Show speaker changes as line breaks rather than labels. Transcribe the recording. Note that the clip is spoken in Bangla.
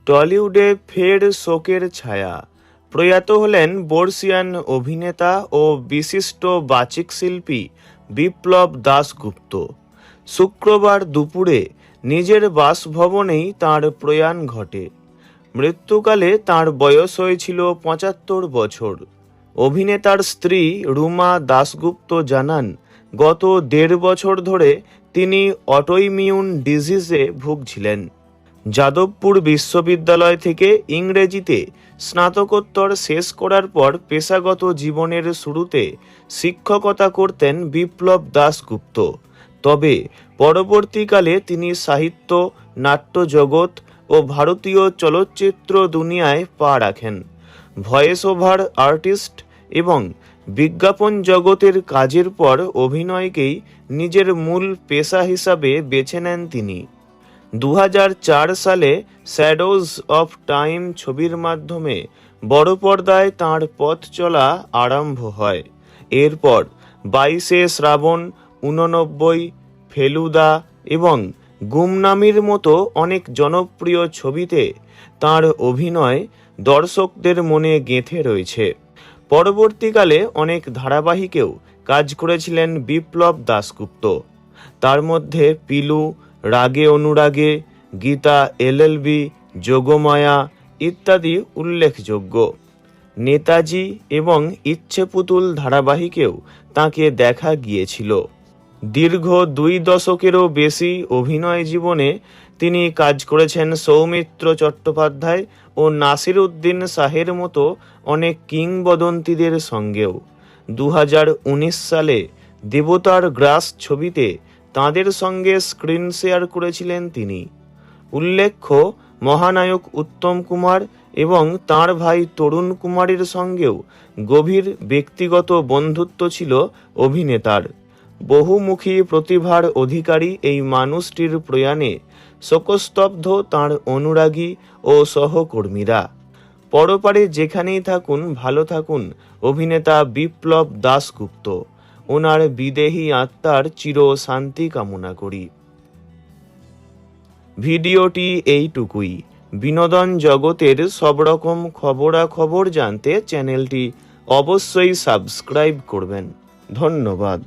টলিউডে ফের শোকের ছায়া। প্রয়াত হলেন বর্ষীয়ান অভিনেতা ও বিশিষ্ট বাচিক শিল্পী বিপ্লব দাশগুপ্ত। শুক্রবার দুপুরে নিজের বাসভবনেই তাঁর প্রয়াণ ঘটে। মৃত্যুকালে তাঁর বয়স হয়েছিল ৭৫ বছর। অভিনেতার স্ত্রী রুমা দাশগুপ্ত জানান, গত ১.৫ বছর ধরে তিনি অটোইমিউন ডিজিজে ভুগছিলেন। যাদবপুর বিশ্ববিদ্যালয় থেকে ইংরেজিতে স্নাতকোত্তর শেষ করার পর পেশাগত জীবনের শুরুতে শিক্ষকতা করতেন বিপ্লব দাশগুপ্ত। তবে পরবর্তীকালে তিনি সাহিত্য, নাট্যজগৎ ও ভারতীয় চলচ্চিত্র দুনিয়ায় পা রাখেন। ভয়েস ওভার আর্টিস্ট এবং বিজ্ঞাপন জগতের কাজের পর অভিনয়কেই নিজের মূল পেশা হিসাবে বেছে নেন তিনি। ২০০৪ সালে শ্যাডোজ অফ টাইম ছবির মাধ্যমে বড় পর্দায় তাঁর পথ চলা আরম্ভ হয়। এরপর ২২শে শ্রাবণ, ৮৯, ফেলুদা এবং গুমনামির মতো অনেক জনপ্রিয় ছবিতে তাঁর অভিনয় দর্শকদের মনে গেঁথে রয়েছে। পরবর্তীকালে অনেক ধারাবাহিকেও কাজ করেছিলেন বিপ্লব দাশগুপ্ত। তার মধ্যে পিলু, রাগে অনুরাগে, গীতা এলএলবি, যোগমায়া ইত্যাদি উল্লেখযোগ্য। নেতাজি এবং ইচ্ছেপুতুল ধারাবাহিকেও তাঁকে দেখা গিয়েছিল। দীর্ঘ ২ দশকেরও বেশি অভিনয় জীবনে তিনি কাজ করেছেন সৌমিত্র চট্টোপাধ্যায় ও নাসির উদ্দিন শাহের মতো অনেক কিংবদন্তিদের সঙ্গেও। ২০১৯ সালে দেবতার গ্রাস ছবিতে তাঁদের সঙ্গে স্ক্রিন শেয়ার করেছিলেন তিনি। উল্লেখ্য, মহানায়ক উত্তম কুমার এবং তাঁর ভাই তরুণ কুমারের সঙ্গেও গভীর ব্যক্তিগত বন্ধুত্ব ছিল অভিনেতার। বহুমুখী প্রতিভার অধিকারী এই মানুষটির প্রয়াণে শোকস্তব্ধ তাঁর অনুরাগী ও সহকর্মীরা। পরপারে যেখানেই থাকুন, ভালো থাকুন অভিনেতা বিপ্লব দাশগুপ্ত। ওনার বিদেহী আত্মার চির শান্তি কামনা করি। ভিডিওটি এইটুকুই। বিনোদন জগতের সব রকম খবরাখবর জানতে চ্যানেলটি অবশ্যই সাবস্ক্রাইব করবেন। ধন্যবাদ।